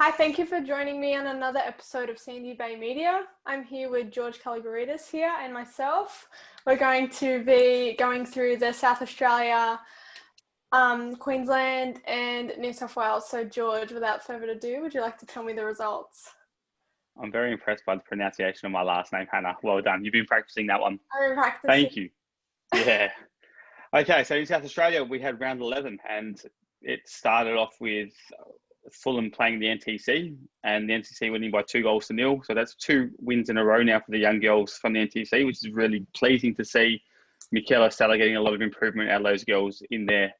Hi, thank you for joining me on another episode of Sandybay Media. I'm here with George Kalogeridis here and myself. We're going to be going through the South Australia, Queensland and New South Wales. So George, without further ado, would you like to tell me the results? I'm very impressed by the pronunciation of my last name, Hannah. Well done. You've been practicing that one. I've been practicing. Thank you. Yeah. Okay, so in South Australia, we had round 11 and it started off with Fulham playing the NTC and the NTC winning by 2-0. So that's 2 wins in a row now for the young girls from the NTC, which is really pleasing to see. Michaela Stella getting a lot of improvement out of those girls in there.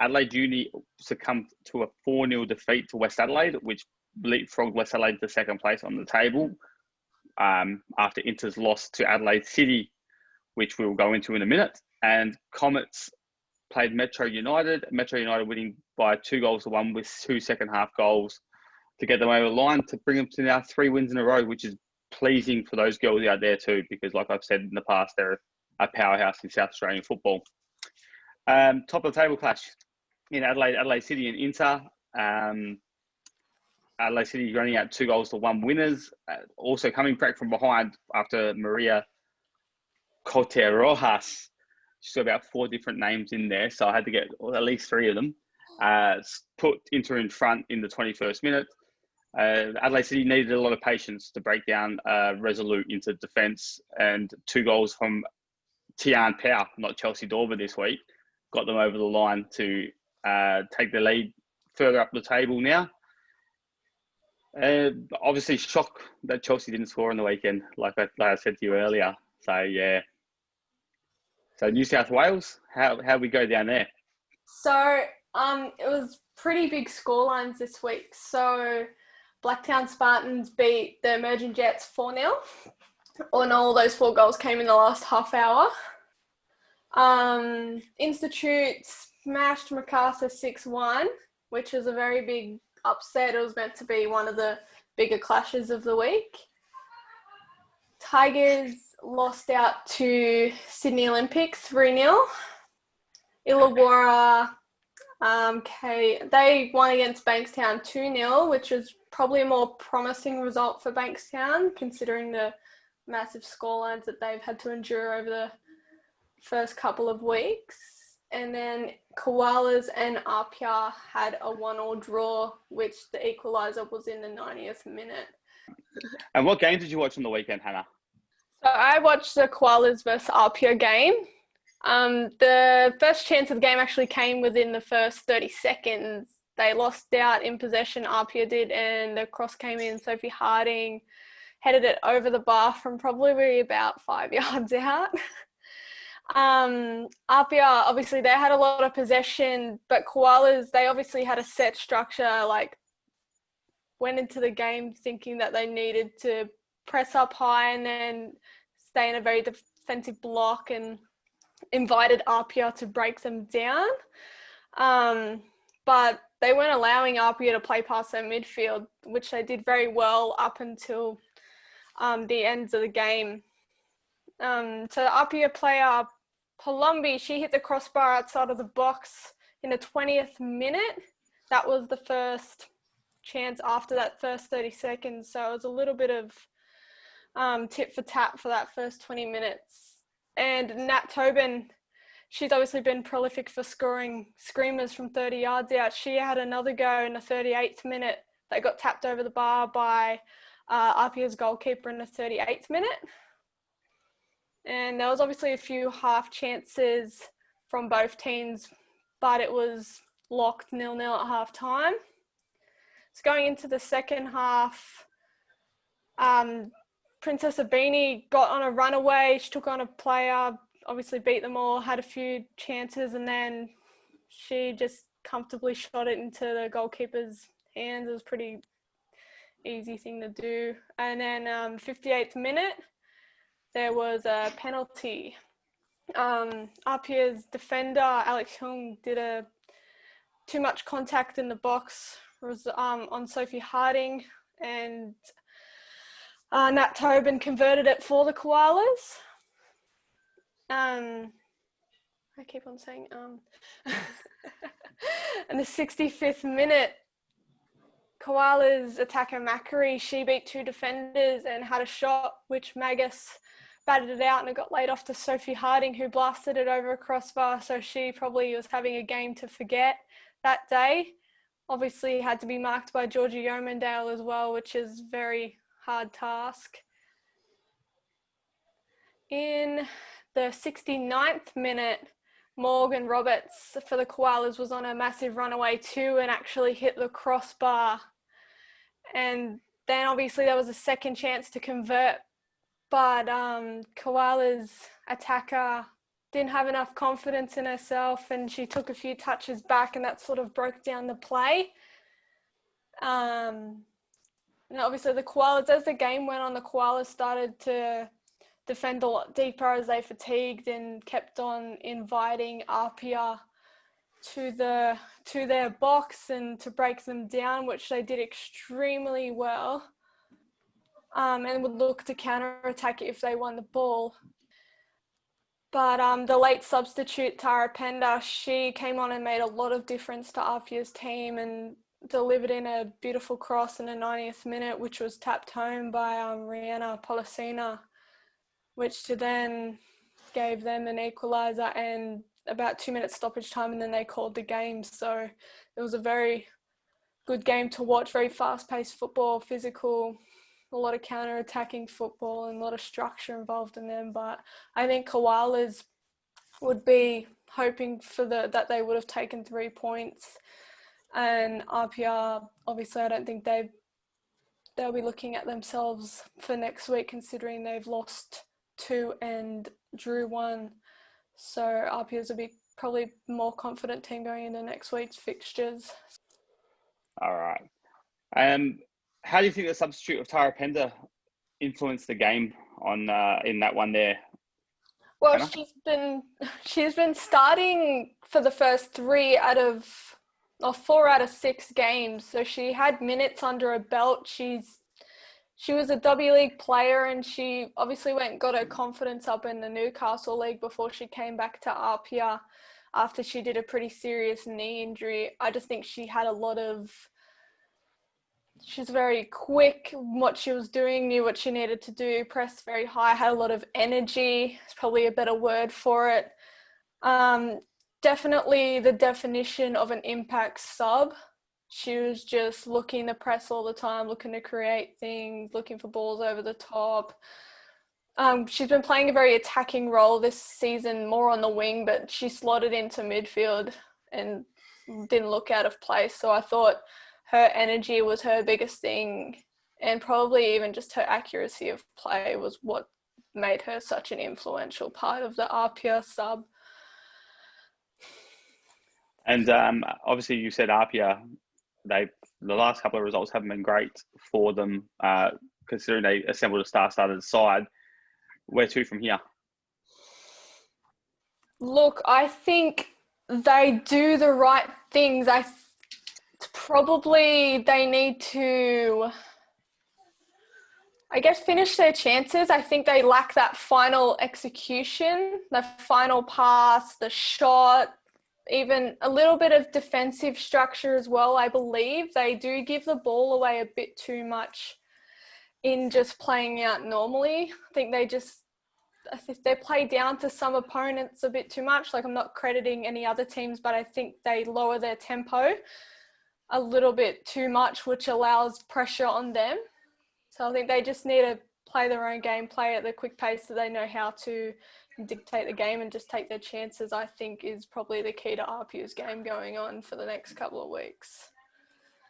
Adelaide Uni succumbed to a 4-0 defeat to West Adelaide, which leapfrogged West Adelaide to second place on the table after Inter's loss to Adelaide City, which we'll go into in a minute. And Comets played Metro United winning by 2-1 with 2 second-half goals to get them over the line to bring them to now 3 wins in a row, which is pleasing for those girls out there too, because like I've said in the past, they're a powerhouse in South Australian football. Top of the table clash in Adelaide City and Inter. Adelaide City running out 2-1 winners. Also coming back from behind after Maria Cote Rojas. She's got about 4 different names in there, so I had to get at least 3 of them. Put Inter in front in the 21st minute. Adelaide City needed a lot of patience to break down Resolute into defence, and 2 goals from Tian Power, not Chelsea Dorber this week, got them over the line to take the lead further up the table now. Obviously, shock that Chelsea didn't score on the weekend, like I said to you earlier. So, yeah. So, New South Wales, how we go down there? So, it was pretty big scorelines this week. So, Blacktown Spartans beat the Emerging Jets 4-0. And all those 4 goals came in the last half hour. Institute smashed Macarthur 6-1, which was a very big upset. It was meant to be one of the bigger clashes of the week. Tigers lost out to Sydney Olympic 3-0. Illawarra, they won against Bankstown 2-0, which was probably a more promising result for Bankstown, considering the massive scorelines that they've had to endure over the first couple of weeks. And then Koalas and APIA had a 1-1 draw, which the equaliser was in the 90th minute. And what game did you watch on the weekend, Hannah? So I watched the Koalas versus APIA game. The first chance of the game actually came within the first 30 seconds. They lost out in possession, APIA did, and the cross came in. Sophie Harding headed it over the bar from probably about 5 yards out. APIA, obviously they had a lot of possession, but Koalas, they obviously had a set structure, like went into the game thinking that they needed to press up high and then stay in a very defensive block and invited APIA to break them down. But they weren't allowing APIA to play past their midfield, which they did very well up until the ends of the game. So the APIA player, Palumbi, she hit the crossbar outside of the box in the 20th minute. That was the first chance after that first 30 seconds. So it was a little bit of tit for tat for that first 20 minutes. And Nat Tobin, she's obviously been prolific for scoring screamers from 30 yards out. She had another go in the 38th minute that got tapped over the bar by APIA's goalkeeper in the 38th minute. And there was obviously a few half chances from both teams, but it was locked 0-0 at half time. So going into the second half, Princess Abini got on a runaway. She took on a player, obviously beat them all, had a few chances, and then she just comfortably shot it into the goalkeeper's hands. It was a pretty easy thing to do. And then 58th minute, there was a penalty. APIA's defender, Alex Hung, did too much contact in the box was on Sophie Harding, and Nat Tobin converted it for the Koalas. I keep on saying And the 65th minute, Koalas attacker Macquarie, she beat 2 defenders and had a shot, which Magus batted it out, and it got laid off to Sophie Harding, who blasted it over a crossbar. So she probably was having a game to forget that day. Obviously had to be marked by Georgia Yeomandale as well, which is a very hard task. In the 69th minute, Morgan Roberts for the Koalas was on a massive runaway too and actually hit the crossbar. And then obviously there was a second chance to convert, but Koalas attacker didn't have enough confidence in herself and she took a few touches back, and that sort of broke down the play. And obviously the Koalas, as the game went on, the Koalas started to defend a lot deeper as they fatigued and kept on inviting APIA to their box and to break them down, which they did extremely well, and would look to counter-attack if they won the ball. But the late substitute, Tara Pender, she came on and made a lot of difference to APIA's team and delivered in a beautiful cross in the 90th minute, which was tapped home by Rihanna Policina, which to then gave them an equaliser and about 2 minutes stoppage time, and then they called the game. So it was a very good game to watch, very fast-paced football, physical, a lot of counter-attacking football and a lot of structure involved in them. But I think Koalas would be hoping for that they would have taken 3 points. And APIA, obviously, I don't think they'll be looking at themselves for next week, considering they've lost 2 and drew 1. So APIA's will be probably more confident team going into next week's fixtures. All right. How do you think the substitute of Tara Pender influenced the game on in that one there? Well, Hannah? she's been starting for the first 4 out of 6 games. So she had minutes under her belt. She was a W League player, and she obviously went and got her confidence up in the Newcastle League before she came back to APIA after she did a pretty serious knee injury. I just think she had she's very quick in what she was doing, knew what she needed to do, pressed very high, had a lot of energy. It's probably a better word for it. Definitely the definition of an impact sub. She was just looking to press all the time, looking to create things, looking for balls over the top. She's been playing a very attacking role this season, more on the wing, but she slotted into midfield and didn't look out of place. So I thought her energy was her biggest thing, and probably even just her accuracy of play was what made her such an influential part of the APIA sub. And obviously you said APIA, the last couple of results haven't been great for them, considering they assembled a star-studded side. Where to from here? Look, I think they do the right things. Probably they need to, I guess, finish their chances. I think they lack that final execution, the final pass, the shot, even a little bit of defensive structure as well. I believe they do give the ball away a bit too much in just playing out normally. I think they play down to some opponents a bit too much. Like, I'm not crediting any other teams, but I think they lower their tempo a little bit too much, which allows pressure on them. So I think they just need to play their own game, play at the quick pace that they know how to, dictate the game and just take their chances, I think is probably the key to APIA's game going on for the next couple of weeks.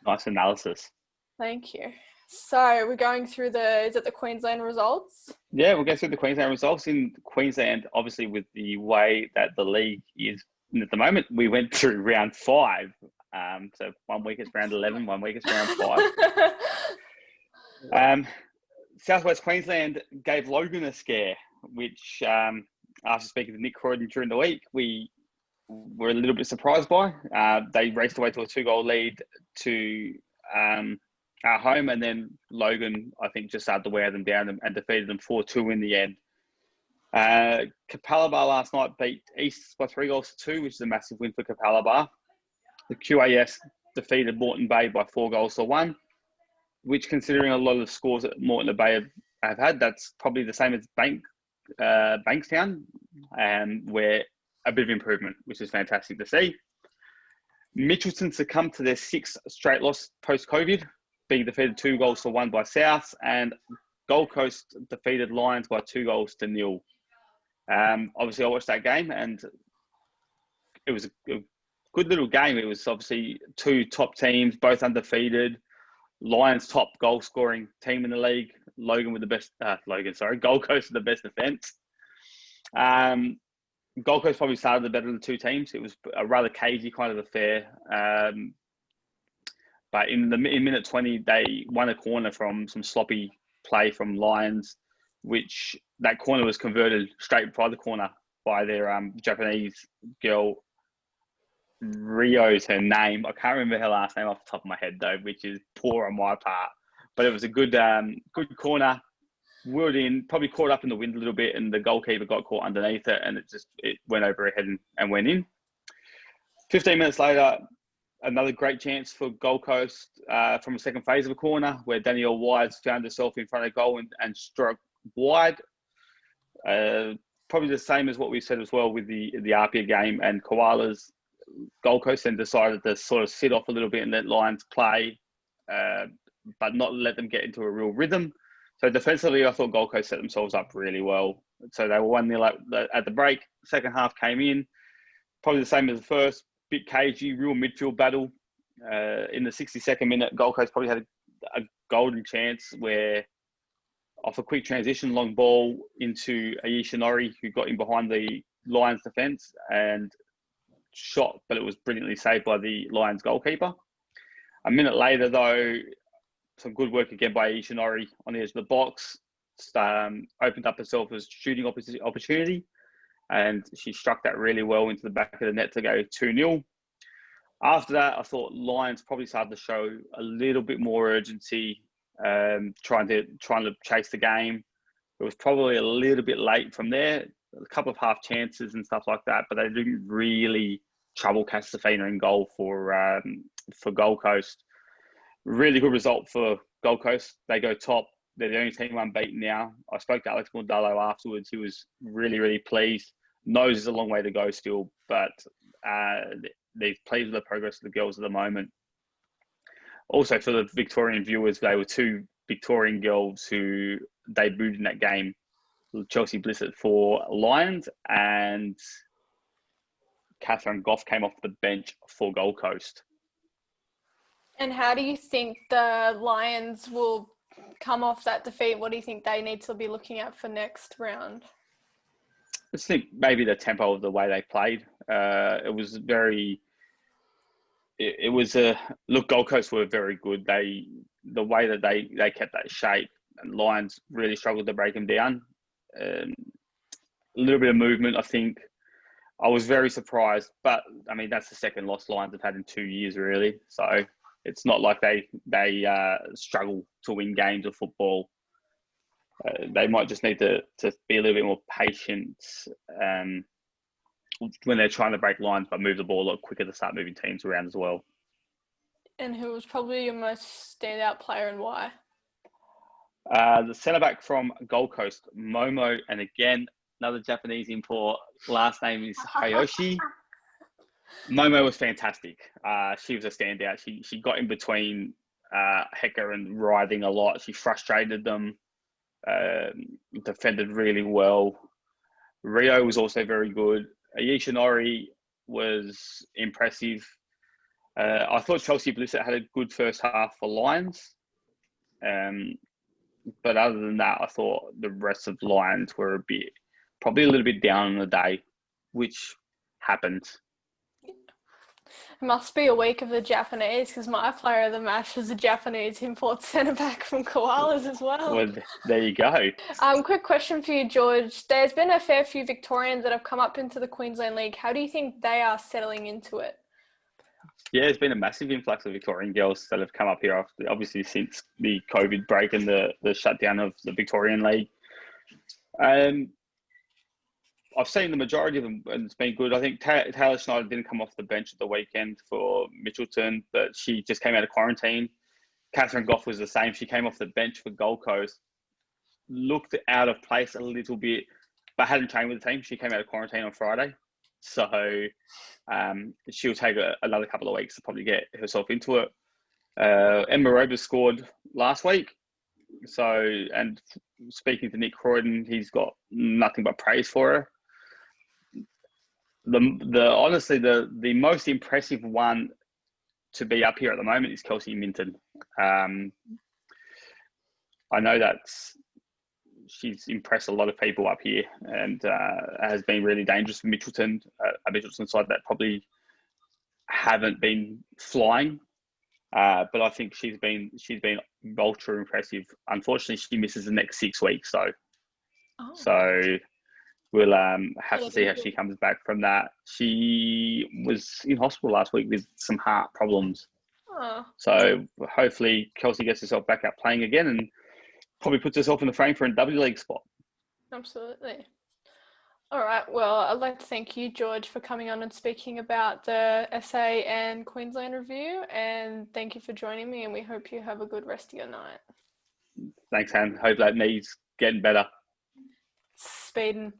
Nice analysis. Thank you. So we're going through the Queensland results? Yeah, we'll go through the Queensland results. In Queensland, obviously with the way that the league is at the moment, we went through round 5. So 1 week it's round 11, 1 week it's round 5. Southwest Queensland gave Logan a scare, which after speaking to Nick Croydon during the week, we were a little bit surprised by. They raced away to a 2-goal lead to our home, and then Logan, I think, just started to wear them down and defeated them 4-2 in the end. Capalaba last night beat East by 3-2, which is a massive win for Capalaba. The QAS defeated Moreton Bay by 4-1, which, considering a lot of the scores that Moreton Bay have had, that's probably the same as Bankstown, where a bit of improvement, which is fantastic to see. Mitchelton succumbed to their 6th straight loss post-COVID, being defeated 2-1 by South, and Gold Coast defeated Lions by 2-0. Obviously, I watched that game, and it was a good little game. It was obviously two top teams, both undefeated. Lions top goal scoring team in the league. Gold Coast with the best defence. Gold Coast probably started the better of the two teams. It was a rather cagey kind of affair. But in minute 20, they won a corner from some sloppy play from Lions, which that corner was converted straight by the corner by their Japanese girl. Rio's her name. I can't remember her last name off the top of my head though, which is poor on my part. But it was a good corner. Whirled in, probably caught up in the wind a little bit, and the goalkeeper got caught underneath it, and it went over her head and went in. 15 minutes later, another great chance for Gold Coast from a second phase of a corner, where Danielle Wise found herself in front of goal and struck wide. Probably the same as what we said as well with the APIA game and Koalas. Gold Coast then decided to sort of sit off a little bit and let Lions play, but not let them get into a real rhythm. So defensively, I thought Gold Coast set themselves up really well. So they were 1-0 at the break. Second half came in, probably the same as the first. Bit cagey, real midfield battle. In the 62nd minute, Gold Coast probably had a golden chance where, off a quick transition, long ball into Ayesha Norrie, who got in behind the Lions defence and shot, but it was brilliantly saved by the Lions goalkeeper. A minute later, though, some good work again by Ayesha Norrie on the edge of the box. Opened up herself as shooting opportunity, and she struck that really well into the back of the net to go 2-0. After that, I thought Lions probably started to show a little bit more urgency, trying to chase the game. It was probably a little bit late from there, a couple of half chances and stuff like that, but they didn't really trouble Castlefina in goal for Gold Coast. Really good result for Gold Coast. They go top. They're the only team unbeaten now. I spoke to Alex Mordello afterwards. He was really, really pleased. Knows there's a long way to go still, but they're pleased with the progress of the girls at the moment. Also, for the Victorian viewers, they were two Victorian girls who debuted in that game. Chelsea Blissett for Lions, and Catherine Goff came off the bench for Gold Coast. And how do you think the Lions will come off that defeat? What do you think they need to be looking at for next round? I just think maybe the tempo of the way they played. It was very. It was a look. Gold Coast were very good. The way that they kept that shape, and Lions really struggled to break them down. A little bit of movement, I think. I was very surprised, but I mean that's the second loss Lions have had in 2 years, really. So it's not like they struggle to win games of football. They might just need to be a little bit more patient when they're trying to break lines, but move the ball a lot quicker to start moving teams around as well. And who was probably your most standout player and why? The centre-back from Gold Coast, Momo, and again, another Japanese import. Last name is Hayoshi. Momo was fantastic. She was a standout. She got in between Hecker and Riding a lot. She frustrated them, defended really well. Rio was also very good. Ayesha Norrie was impressive. I thought Chelsea Blissett had a good first half for Lions. But other than that, I thought the rest of the Lions were probably a little bit down on the day, which happened. It must be a week of the Japanese, because my player of the match was a Japanese import centre-back from Koalas as well. Well, there you go. Quick question for you, George. There's been a fair few Victorians that have come up into the Queensland League. How do you think they are settling into it? Yeah, there's been a massive influx of Victorian girls that have come up here, obviously since the COVID break and the shutdown of the Victorian League. I've seen the majority of them, and it's been good. I think Taylor Schneider didn't come off the bench at the weekend for Mitchelton, but she just came out of quarantine. Catherine Goff was the same. She came off the bench for Gold Coast, looked out of place a little bit, but hadn't trained with the team. She came out of quarantine on Friday. So she'll take another couple of weeks to probably get herself into it. Emma Rober scored last week. So, and speaking to Nick Croydon, he's got nothing but praise for her. Honestly, the most impressive one to be up here at the moment is Kelsey Minton. I know that she's impressed a lot of people up here and has been really dangerous for Mitchelton, a Mitchelton side that probably haven't been flying. But I think she's been ultra impressive. Unfortunately, she misses the next 6 weeks, though. Oh. So we'll have to see how she comes back from that. She was in hospital last week with some heart problems. Oh. So hopefully Kelsey gets herself back up playing again and probably puts herself in the frame for a W League spot. Absolutely. All right. Well, I'd like to thank you, George, for coming on and speaking about the SA and Queensland review. And thank you for joining me. And we hope you have a good rest of your night. Thanks, Han. Hope that knee's getting better. Speeding.